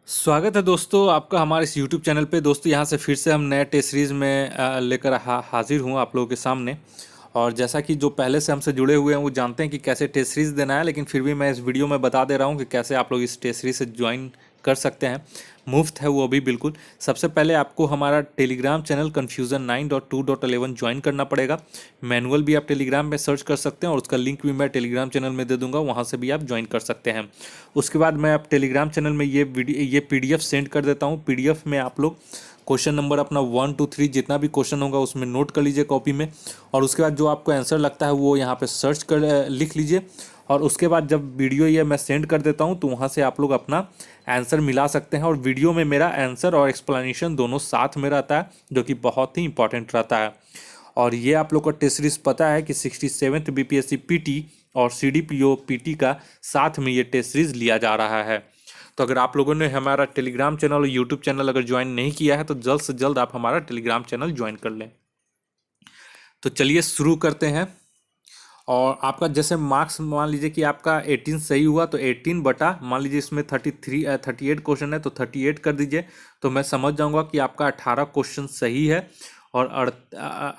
स्वागत है दोस्तों आपका हमारे इस YouTube चैनल पे। दोस्तों यहाँ से फिर से हम नए टेस्ट सीरीज़ में लेकर हाजिर हूँ आप लोगों के सामने। और जैसा कि जो पहले से हमसे जुड़े हुए हैं वो जानते हैं कि कैसे टेस्ट सीरीज़ देना है, लेकिन फिर भी मैं इस वीडियो में बता दे रहा हूँ कि कैसे आप लोग इस टेस्ट सीरीज़ से ज्वाइन कर सकते हैं। मुफ्त है वो भी बिल्कुल। सबसे पहले आपको हमारा टेलीग्राम चैनल Confusion9.2.11 ज्वाइन करना पड़ेगा। मैनुअल भी आप टेलीग्राम में सर्च कर सकते हैं और उसका लिंक भी मैं टेलीग्राम चैनल में दे दूंगा, वहाँ से भी आप ज्वाइन कर सकते हैं। उसके बाद मैं आप टेलीग्राम चैनल में ये पीडीएफ सेंड कर देता हूँ। पीडीएफ में आप लोग क्वेश्चन नंबर अपना 1 2 3 जितना भी क्वेश्चन होगा उसमें नोट कर लीजिए कॉपी में, और उसके बाद जो आपको आंसर लगता है वो यहाँ पे सर्च कर लिख लीजिए। और उसके बाद जब वीडियो ये मैं सेंड कर देता हूँ तो वहाँ से आप लोग अपना आंसर मिला सकते हैं। और वीडियो में मेरा आंसर और एक्सप्लेनेशन दोनों साथ में रहता है, जो कि बहुत ही इंपॉर्टेंट रहता है। और ये आप लोग को टेस्ट सीरीज पता है कि 67th बीपीएससी पीटी और सीडीपीओ पीटी का साथ में ये टेस्ट सीरीज लिया जा रहा है। तो अगर आप लोगों ने हमारा टेलीग्राम चैनल और यूट्यूब चैनल अगर ज्वाइन नहीं किया है तो जल्द से जल्द आप हमारा टेलीग्राम चैनल ज्वाइन कर लें। तो चलिए शुरू करते हैं। और आपका जैसे मार्क्स मान लीजिए कि आपका 18 सही हुआ तो 18 बटा मान लीजिए इसमें 38 क्वेश्चन है तो 38 कर दीजिए, तो मैं समझ जाऊंगा कि आपका 18 क्वेश्चन सही है। और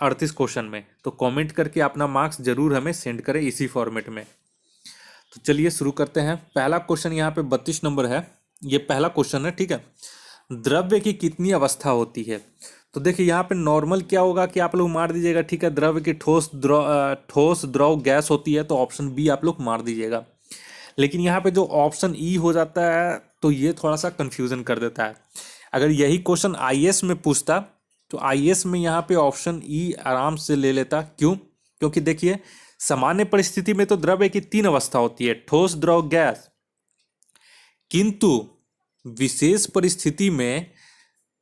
38 क्वेश्चन में तो कमेंट करके अपना मार्क्स जरूर हमें सेंड करें इसी फॉर्मेट में। तो चलिए शुरू करते हैं। पहला क्वेश्चन यहाँ पे 32 नंबर है। ये पहला क्वेश्चन है, ठीक है। द्रव्य की कितनी अवस्था होती है? तो देखिए यहाँ पे नॉर्मल क्या होगा कि आप लोग मार दीजिएगा, ठीक है। द्रव्य की ठोस द्रव गैस होती है तो ऑप्शन बी आप लोग मार दीजिएगा। लेकिन यहाँ पे जो ऑप्शन ई हो जाता है तो ये थोड़ा सा कंफ्यूजन कर देता है। अगर यही क्वेश्चन आईएएस में पूछता तो आईएएस में यहाँ पे ऑप्शन ई आराम से ले लेता। क्यों? क्योंकि देखिए सामान्य परिस्थिति में तो द्रव्य की 3 अवस्था होती है, ठोस द्रव गैस। किंतु विशेष परिस्थिति में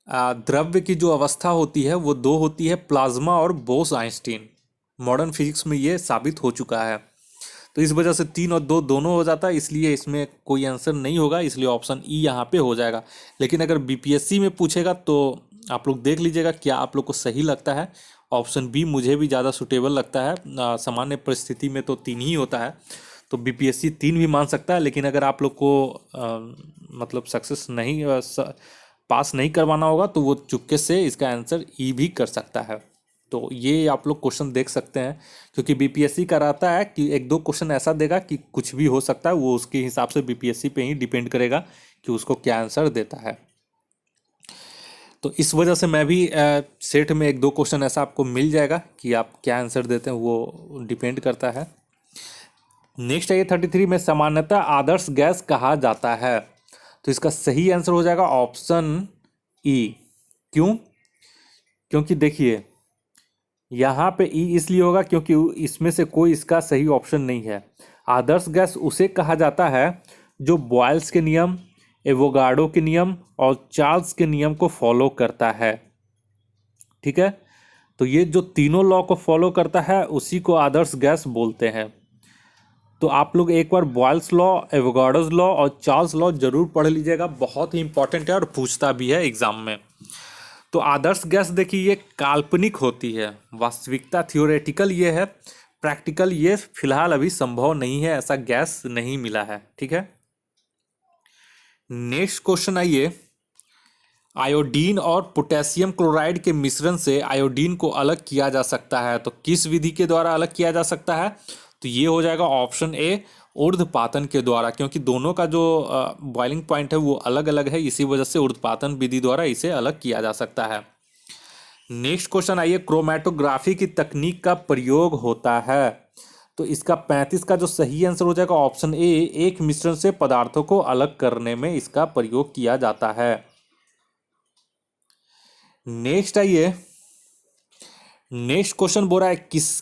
द्रव्य की जो अवस्था होती है वो 2 होती है, प्लाज्मा और बोस आइंस्टीन। मॉडर्न फिजिक्स में ये साबित हो चुका है। तो इस वजह से 3 और 2 दोनों हो जाता है, इसलिए इसमें कोई आंसर नहीं होगा, इसलिए ऑप्शन ई यहाँ पे हो जाएगा। लेकिन अगर बीपीएससी में पूछेगा तो आप लोग देख लीजिएगा क्या आप लोग को सही लगता है। ऑप्शन बी मुझे भी ज़्यादा सुटेबल लगता है। सामान्य परिस्थिति में तो 3 ही होता है, तो बीपीएससी 3 भी मान सकता है। लेकिन अगर आप लोग को मतलब सक्सेस नहीं पास नहीं करवाना होगा तो वो चुपके से इसका आंसर ई भी कर सकता है। तो ये आप लोग क्वेश्चन देख सकते हैं, क्योंकि बीपीएससी का रहता है कि 1 2 क्वेश्चन ऐसा देगा कि कुछ भी हो सकता है, वो उसके हिसाब से बीपीएससी पे ही डिपेंड करेगा कि उसको क्या आंसर देता है। तो इस वजह से मैं भी सेट में 1 2 क्वेश्चन ऐसा आपको मिल जाएगा कि आप क्या आंसर देते हैं, वो डिपेंड करता है। नेक्स्ट है ये 33 में सामान्यतः आदर्श गैस कहा जाता है। तो इसका सही आंसर हो जाएगा ऑप्शन ई। क्यों? क्योंकि देखिए यहाँ पे ई इसलिए होगा क्योंकि इसमें से कोई इसका सही ऑप्शन नहीं है। आदर्श गैस उसे कहा जाता है जो बॉयल्स के नियम, एवोगाड्रो के नियम और चार्ल्स के नियम को फॉलो करता है, ठीक है। तो ये जो तीनों लॉ को फॉलो करता है उसी को आदर्श गैस बोलते हैं। तो आप लोग एक बार बॉयल्स लॉ, एवोगाड्रोस लॉ और चार्ल्स लॉ जरूर पढ़ लीजिएगा, बहुत ही इंपॉर्टेंट है और पूछता भी है एग्जाम में। तो आदर्श गैस देखिए ये काल्पनिक होती है, वास्तविकता थियोरेटिकल ये है, प्रैक्टिकल ये फिलहाल अभी संभव नहीं है, ऐसा गैस नहीं मिला है, ठीक है। नेक्स्ट क्वेश्चन आइए। आयोडीन और पोटेशियम क्लोराइड के मिश्रण से आयोडीन को अलग किया जा सकता है, तो किस विधि के द्वारा अलग किया जा सकता है? तो ये हो जाएगा ऑप्शन ए, ऊर्ध्वपातन के द्वारा। क्योंकि दोनों का जो बॉइलिंग पॉइंट है वो अलग अलग है, इसी वजह से ऊर्ध्वपातन विधि द्वारा इसे अलग किया जा सकता है। नेक्स्ट क्वेश्चन आइए। क्रोमैटोग्राफी की तकनीक का प्रयोग होता है, तो इसका 35 का जो सही आंसर हो जाएगा ऑप्शन ए, एक मिश्रण से पदार्थों को अलग करने में इसका प्रयोग किया जाता है। नेक्स्ट आइए। नेक्स्ट क्वेश्चन बोल रहा है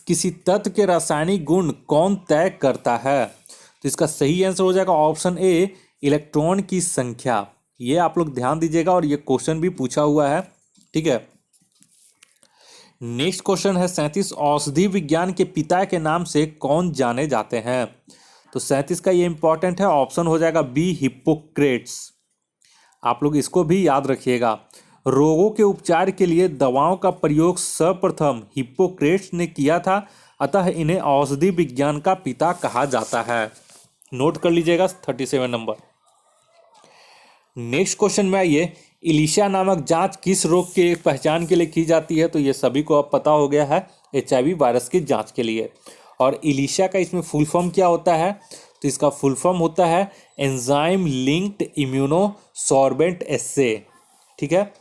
किसी तत्व के रासायनिक गुण कौन तय करता है? तो इसका सही आंसर हो जाएगा ऑप्शन ए, इलेक्ट्रॉन की संख्या। ये आप लोग ध्यान दीजिएगा और ये क्वेश्चन भी पूछा हुआ है, ठीक है। नेक्स्ट क्वेश्चन है 37, औषधि विज्ञान के पिता के नाम से कौन जाने जाते हैं? तो 37 का ये इंपॉर्टेंट है, ऑप्शन हो जाएगा बी, हिप्पोक्रेट्स। आप लोग इसको भी याद रखिएगा। रोगों के उपचार के लिए दवाओं का प्रयोग सर्वप्रथम हिप्पोक्रेट्स ने किया था, अतः इन्हें औषधि विज्ञान का पिता कहा जाता है। नोट कर लीजिएगा 37 नंबर। नेक्स्ट क्वेश्चन में आइए, इलिशा नामक जांच किस रोग के पहचान के लिए की जाती है? तो ये सभी को अब पता हो गया है, HIV वायरस की जांच के लिए। और इलिशा का इसमें फुल फॉर्म क्या होता है? तो इसका फुल फॉर्म होता है एंजाइम लिंक्ड इम्यूनो सॉर्बेंट एस्से। ठीक है,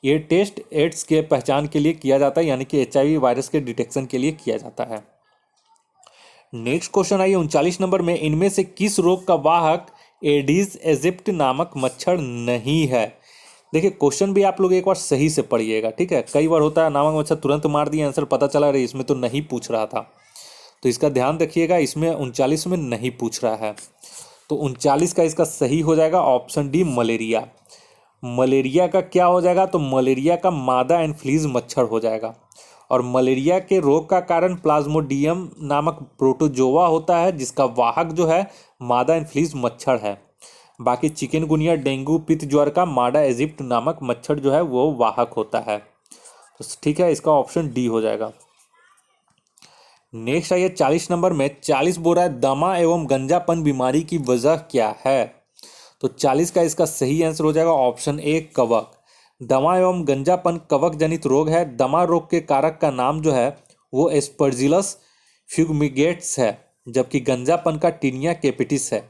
ये टेस्ट एड्स के पहचान के लिए किया जाता है, यानी कि HIV वायरस के डिटेक्शन के लिए किया जाता है। नेक्स्ट क्वेश्चन आइए 39 नंबर में, इनमें से किस रोग का वाहक एडिस एजिप्ट नामक मच्छर नहीं है? देखिए क्वेश्चन भी आप लोग एक बार सही से पढ़िएगा, ठीक है। कई बार होता है नामक मच्छर तुरंत मार दिया, आंसर पता चला रही इसमें तो नहीं पूछ रहा था, तो इसका ध्यान रखिएगा, इसमें 39 में नहीं पूछ रहा है। तो 39 का इसका सही हो जाएगा ऑप्शन डी, मलेरिया। मलेरिया का क्या हो जाएगा? तो मलेरिया का मादा एनफ्लीज मच्छर हो जाएगा। और मलेरिया के रोग का कारण प्लाज्मोडियम नामक प्रोटोजोआ होता है, जिसका वाहक जो है मादा एनफ्लीज मच्छर है। बाकी चिकनगुनिया, डेंगू, पित्त ज्वर का मादा इजिप्ट नामक मच्छर जो है वो वाहक होता है। तो ठीक है, इसका ऑप्शन डी हो जाएगा। नेक्स्ट आइए 40 नंबर में, 40 बोरा दमा एवं गंजापन बीमारी की वजह क्या है? तो 40 का इसका सही आंसर हो जाएगा ऑप्शन ए, कवक। दमा एवं गंजापन कवक जनित रोग है। दमा रोग के कारक का नाम जो है वो एस्परजिलस फ्यूमिगेट्स है, जबकि गंजापन का टीनिया कैपिटिस है।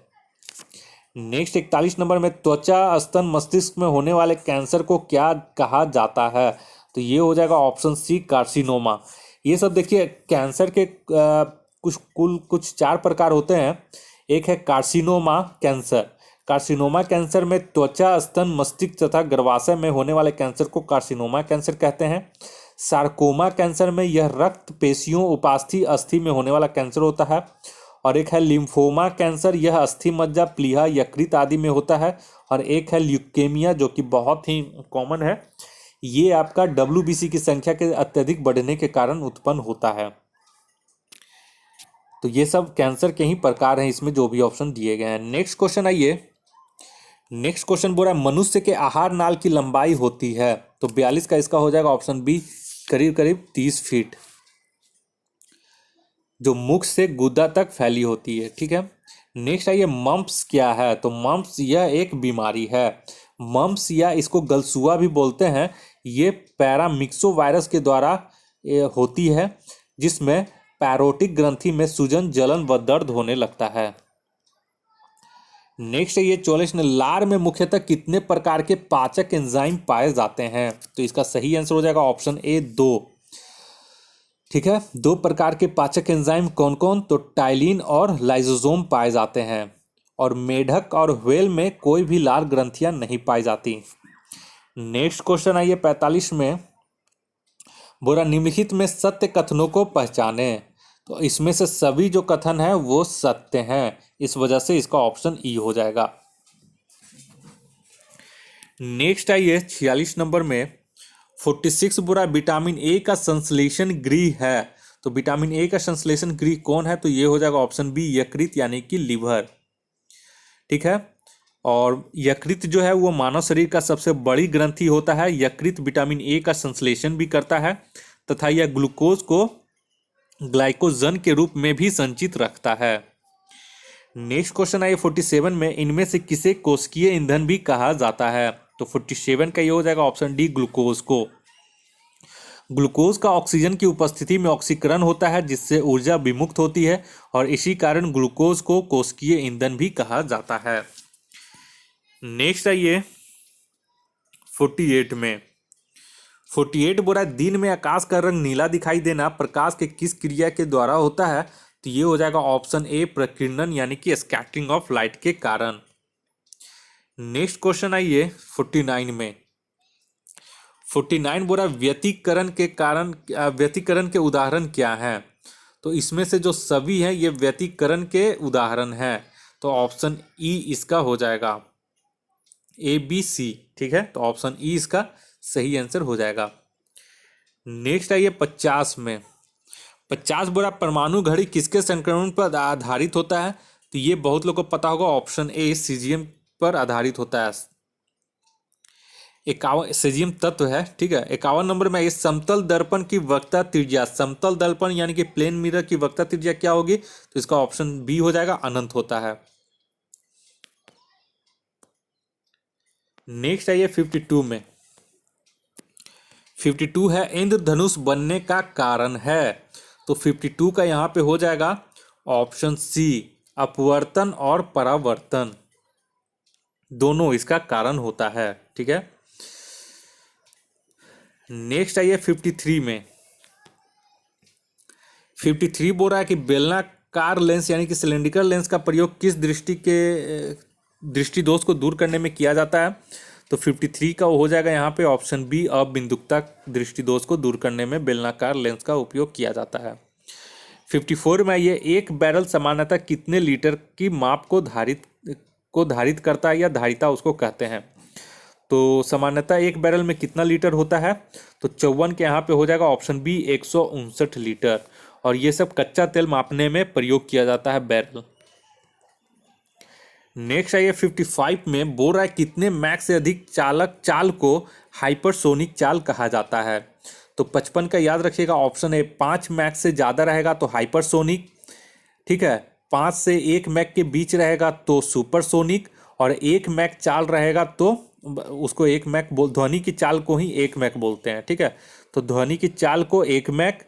नेक्स्ट 41 नंबर में, त्वचा स्तन मस्तिष्क में होने वाले कैंसर को क्या कहा जाता है? तो ये हो जाएगा ऑप्शन सी, कार्सिनोमा। ये सब देखिए कैंसर के कुछ 4 प्रकार होते हैं। एक है कार्सिनोमा कैंसर। कार्सिनोमा कैंसर में त्वचा स्तन मस्तिष्क तथा गर्भाशय में होने वाले कैंसर को कार्सिनोमा कैंसर कहते हैं। सार्कोमा कैंसर में यह रक्त पेशियों उपास्थि अस्थि में होने वाला कैंसर होता है। और एक है लिम्फोमा कैंसर, यह अस्थि मज्जा, प्लीहा, यकृत आदि में होता है। और एक है ल्यूकेमिया, जो कि बहुत ही कॉमन है, ये आपका WBC की संख्या के अत्यधिक बढ़ने के कारण उत्पन्न होता है। तो ये सब कैंसर के ही प्रकार हैं इसमें जो भी ऑप्शन दिए गए हैं। नेक्स्ट क्वेश्चन आइए, नेक्स्ट क्वेश्चन बोल रहा है, मनुष्य के आहार नाल की लंबाई होती है? तो 42 का इसका हो जाएगा ऑप्शन बी, करीब करीब 30 फीट, जो मुख से गुदा तक फैली होती है। ठीक है, नेक्स्ट आइए, मम्प्स क्या है? तो मम्प्स यह एक बीमारी है। मम्प्स या इसको गलसुआ भी बोलते हैं, ये पैरामिक्सो वायरस के द्वारा होती है, जिसमें पैरोटिक ग्रंथि में सूजन, जलन व दर्द होने लगता है। नेक्स्ट है ये 44 ने, लार में मुख्यतः कितने प्रकार के पाचक एंजाइम पाए जाते हैं? तो इसका सही आंसर हो जाएगा ऑप्शन ए, 2। ठीक है, 2 प्रकार के पाचक एंजाइम कौन कौन? तो टाइलिन और लाइसोसोम पाए जाते हैं। और मेढक और व्हेल में कोई भी लार ग्रंथियां नहीं पाई जाती। नेक्स्ट क्वेश्चन आइए 45 में, बोरा निम्नलिखित में सत्य कथनों को पहचाने। तो इसमें से सभी जो कथन है वो सत्य हैं, इस वजह से इसका ऑप्शन ई हो जाएगा। नेक्स्ट आइए 46 नंबर में, 46 बुरा विटामिन ए का संश्लेषण गृह है। तो विटामिन ए का संश्लेषण गृह कौन है? तो ये हो जाएगा ऑप्शन बी, यकृत यानी कि लीवर। ठीक है, और यकृत जो है वो मानव शरीर का सबसे बड़ी ग्रंथि होता है। यकृत विटामिन ए का संश्लेषण भी करता है तथा यह ग्लूकोज को ग्लाइकोजन के रूप में भी संचित रखता है। नेक्स्ट क्वेश्चन आइए 47 में, इनमें से किसे कोशिकीय ईंधन भी कहा जाता है? तो 47 का ये हो जाएगा ऑप्शन डी, ग्लूकोज को। ग्लूकोज का ऑक्सीजन की उपस्थिति में ऑक्सीकरण होता है, जिससे ऊर्जा विमुक्त होती है, और इसी कारण ग्लूकोज को कोशिकीय ईंधन भी कहा जाता है। नेक्स्ट आइए 48 में, 48 बोला, दिन में आकाश का रंग नीला दिखाई देना प्रकाश के किस क्रिया के द्वारा होता है? तो ये हो जाएगा ऑप्शन ए, प्रकीर्णन यानी कि स्कैटरिंग ऑफ लाइट के कारण। नेक्स्ट क्वेश्चन आइए 49 में, 49 बोला, व्यतिकरण के कारण, व्यतिकरण के उदाहरण क्या हैं? तो इसमें से जो सभी हैं ये व्यतिकरण के उदाहरण हैं, तो ऑप्शन ई इसका हो जाएगा, ABC। ठीक है, तो ऑप्शन ई इसका सही आंसर हो जाएगा। नेक्स्ट आइए 50 में, 50 बोला, परमाणु घड़ी किसके संक्रमण पर आधारित होता है? तो ये बहुत लोग को पता होगा, ऑप्शन ए, सीजियम पर आधारित होता है। 51 सीजियम तत्व है। ठीक है, 51 नंबर में, ये समतल दर्पण की वक्रता त्रिज्या, समतल दर्पण यानी कि प्लेन मिरर की वक्रता त्रिज्या क्या होगी? तो इसका ऑप्शन बी हो जाएगा, अनंत होता है। नेक्स्ट आइए 52 में। 52 है इंद्रधनुष बनने का कारण है। तो 52 का यहाँ पे हो जाएगा ऑप्शन सी, अपवर्तन और परावर्तन दोनों इसका कारण होता है। ठीक है, नेक्स्ट आइए 53 में। 53 बोल रहा है कि बेलनाकार लेंस यानी कि सिलेंड्रिकल लेंस का प्रयोग किस दृष्टि दोष को दूर करने में किया जाता है। तो 53 का हो जाएगा यहाँ पे ऑप्शन बी, अबिंदुकता दृष्टि दोष को दूर करने में बेलनाकार लेंस का उपयोग किया जाता है। 54 में ये एक बैरल सामान्यतः कितने लीटर की माप को धारित करता है या धारिता उसको कहते हैं। तो सामान्यतः एक बैरल में कितना लीटर होता है। तो 54 के यहाँ पे हो जाएगा ऑप्शन बी, 159 लीटर। और ये सब कच्चा तेल मापने में प्रयोग किया जाता है बैरल। नेक्स्ट आइए 55 में बोल रहा है कितने मैक से अधिक चाल को हाइपरसोनिक चाल कहा जाता है। तो 55 का याद रखिएगा ऑप्शन ए, 5 मैक से ज़्यादा रहेगा तो हाइपरसोनिक। ठीक है, 5 से 1 मैक के बीच रहेगा तो सुपरसोनिक, और 1 मैक चाल रहेगा तो उसको 1 मैक ध्वनि की चाल को ही 1 मैक बोलते हैं। ठीक है, तो ध्वनि की चाल को 1 मैक,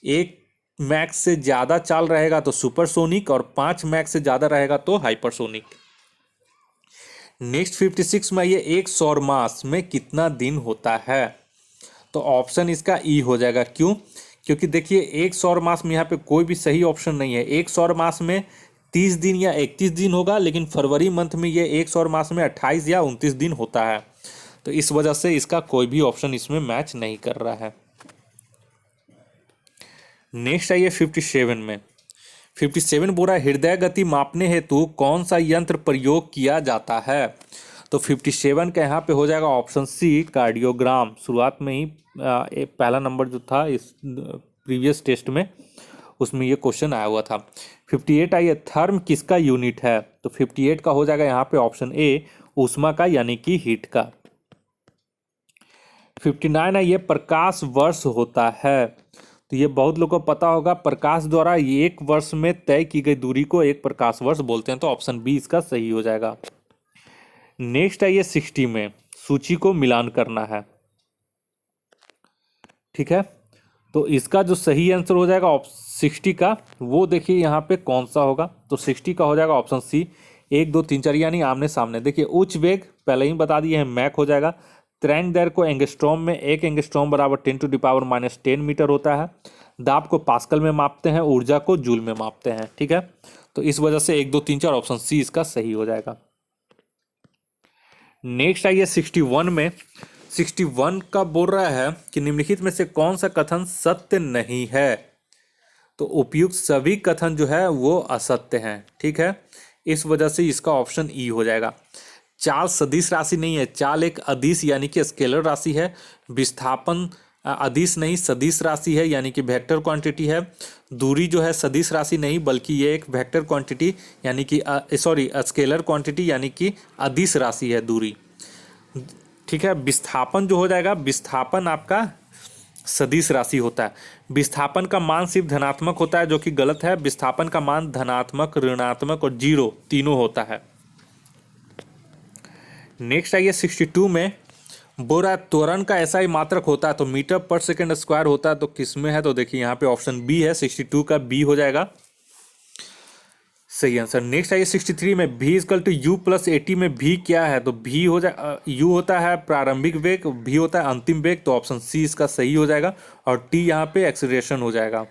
1 मैक से ज़्यादा चाल रहेगा तो सुपरसोनिक, और 5 मैक से ज़्यादा रहेगा तो हाइपरसोनिक। नेक्स्ट 56 में ये एक सौर मास में कितना दिन होता है। तो ऑप्शन इसका ई हो जाएगा। क्यों? क्योंकि देखिए एक सौर मास में यहाँ पे कोई भी सही ऑप्शन नहीं है। एक सौर मास में 30 दिन या 31 दिन होगा, लेकिन फरवरी मंथ में ये एक सौर मास में 28 या 29 दिन होता है। तो इस वजह से इसका कोई भी ऑप्शन इसमें मैच नहीं कर रहा है। नेक्स्ट आइए 57 में। 57 बोल रहा है हृदय गति मापने हेतु कौन सा यंत्र प्रयोग किया जाता है। तो 57 का यहाँ पे हो जाएगा ऑप्शन सी, कार्डियोग्राम। शुरुआत में ही पहला नंबर जो था इस प्रीवियस टेस्ट में उसमें ये क्वेश्चन आया हुआ था। 58 आइए, थर्म किसका यूनिट है। तो 58 का हो जाएगा यहाँ पे ऑप्शन ए, ऊष्मा का यानी कि हीट का। 59 है ये प्रकाश वर्ष होता है। तो ये बहुत लोगों को पता होगा, प्रकाश द्वारा ये एक वर्ष में तय की गई दूरी को एक प्रकाश वर्ष बोलते हैं। तो ऑप्शन बी इसका सही हो जाएगा। नेक्स्ट आइए 60 में, सूची को मिलान करना है। ठीक है, तो इसका जो सही आंसर हो जाएगा 60 का, वो देखिए यहाँ पे कौन सा होगा। तो 60 का हो जाएगा ऑप्शन सी, 1 2 3 4 यानी आमने सामने। देखिए उच्च वेग पहले ही बता दिए हैं, मैक हो जाएगा। तरंग दैर्घ्य को एंगस्ट्रॉम में 1 एंगस्ट्रॉम बराबर 10⁻⁻10 मीटर होता है। दाब को पास्कल में मापते हैं, ऊर्जा को जूल में मापते हैं। ठीक है, तो इस वजह से 1 2 3 4 ऑप्शन सी इसका सही हो जाएगा। नेक्स्ट आइए 61 में। 61 का बोल रहा है कि निम्नलिखित में से कौन सा कथन सत्य नहीं है। तो उपयुक्त सभी कथन जो है वो असत्य हैं। ठीक है, इस वजह से इसका ऑप्शन ई हो जाएगा। चाल सदिश राशि नहीं है, चाल एक अदिश यानी कि स्केलर राशि है। विस्थापन अदिश नहीं सदिश राशि है यानी कि वेक्टर क्वांटिटी है। दूरी जो है सदिश राशि नहीं बल्कि ये एक वेक्टर क्वांटिटी यानी कि स्केलर क्वांटिटी यानी कि अदिश राशि है दूरी। ठीक है, विस्थापन जो हो जाएगा, विस्थापन आपका सदिश राशि होता है। विस्थापन का मान सिर्फ धनात्मक होता है जो कि गलत है। विस्थापन का मान धनात्मक, ऋणात्मक और जीरो तीनों होता है। नेक्स्ट आइए 62 में। बोरा त्वरण का ऐसा ही मात्रक होता है तो मीटर पर सेकंड स्क्वायर होता है, तो किस में है। तो देखिए यहाँ पे ऑप्शन बी है, 62 का बी हो जाएगा सही आंसर। नेक्स्ट आइए 63 में। v = u + at में v क्या है। तो v हो जाए u होता है प्रारंभिक वेग, v होता है अंतिम वेग। तो ऑप्शन सी इसका सही हो जाएगा। और t यहाँ पे एक्सीलरेशन हो जाएगा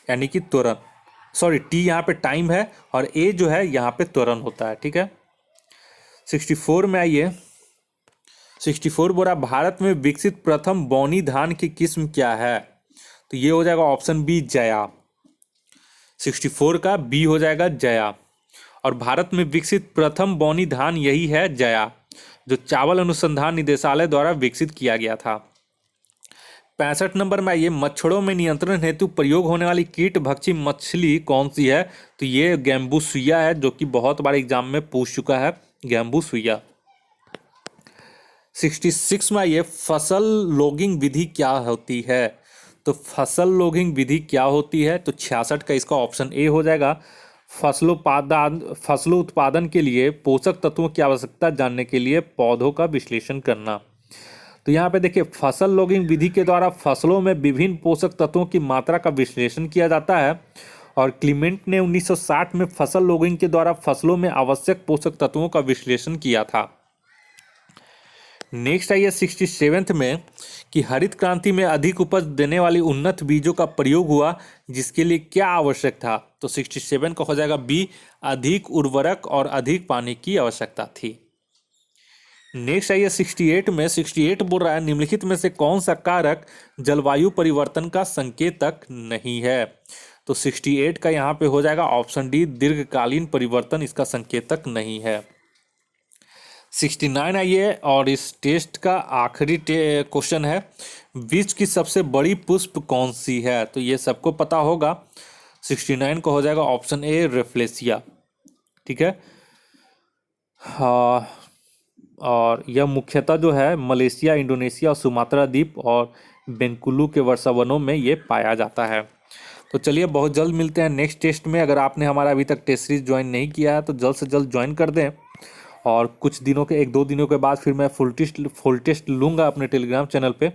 यानी कि त्वरण। सॉरी, t यहाँ पे टाइम है और a जो है यहाँ पे त्वरण होता है। ठीक है, 64 में आइए। 64 बोरा भारत में विकसित प्रथम बौनी धान की किस्म क्या है। तो ये हो जाएगा ऑप्शन बी, जया। 64 का बी हो जाएगा जया। और भारत में विकसित प्रथम बौनी धान यही है जया, जो चावल अनुसंधान निदेशालय द्वारा विकसित किया गया था। 65 नंबर में आइए। मच्छरों में नियंत्रण हेतु प्रयोग होने वाली कीट भक्षी मछली कौन सी है। तो ये गैम्बूसिया है, जो कि बहुत बार एग्जाम में पूछ चुका है, गैम्बूसिया। 66 में आइए। फसल लॉगिंग विधि क्या होती है। तो फसल लॉगिंग विधि क्या होती है। तो 66 का इसका ऑप्शन ए हो जाएगा। फसलों उत्पादन के लिए पोषक तत्वों की आवश्यकता जानने के लिए पौधों का विश्लेषण करना। तो यहाँ पे देखिए, फसल लॉगिंग विधि के द्वारा फसलों में विभिन्न पोषक तत्वों की मात्रा का विश्लेषण किया जाता है। और क्लीमेंट ने 1960 में फसल लॉगिंग के द्वारा फसलों में आवश्यक पोषक तत्वों का विश्लेषण किया था। नेक्स्ट आइए 67th में कि हरित क्रांति में अधिक उपज देने वाली उन्नत बीजों का प्रयोग हुआ, जिसके लिए क्या आवश्यक था। तो 67 का हो जाएगा बी, अधिक उर्वरक और अधिक पानी की आवश्यकता थी। नेक्स्ट आइए 68 में, 68 बोल रहा है निम्नलिखित में से कौन सा कारक जलवायु परिवर्तन का संकेतक नहीं है। तो 68 का यहाँ पे हो जाएगा ऑप्शन डी, दीर्घकालीन परिवर्तन इसका संकेतक नहीं है। 69 आइए और इस टेस्ट का आखिरी क्वेश्चन है, विश्व की सबसे बड़ी पुष्प कौन सी है। तो ये सबको पता होगा। 69 का हो जाएगा ऑप्शन ए, रेफ्लेसिया। ठीक है। हाँ, और यह मुख्यतः जो है मलेशिया, इंडोनेशिया और सुमात्रा द्वीप और बेंकुलू के वर्षावनों में ये पाया जाता है। तो चलिए, बहुत जल्द मिलते हैं नेक्स्ट टेस्ट में। अगर आपने हमारा अभी तक टेस्ट सीरीज ज्वाइन नहीं किया है तो जल्द से जल्द ज्वाइन कर दें। और कुछ दिनों के 1-2 दिनों के बाद फिर मैं फुल टेस्ट लूँगा अपने टेलीग्राम चैनल पे।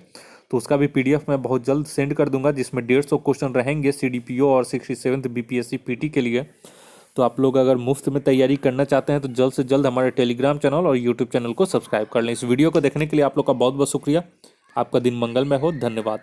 तो उसका भी PDF मैं बहुत जल्द सेंड कर दूंगा, जिसमें 150 क्वेश्चन रहेंगे CDPO और 67th BPSC PT के लिए। तो आप लोग अगर मुफ्त में तैयारी करना चाहते हैं तो जल्द से जल्द हमारे टेलीग्राम चैनल और यूट्यूब चैनल को सब्सक्राइब कर लें। इस वीडियो को देखने के लिए आप लोग का बहुत बहुत शुक्रिया। आपका दिन मंगलमय हो। धन्यवाद।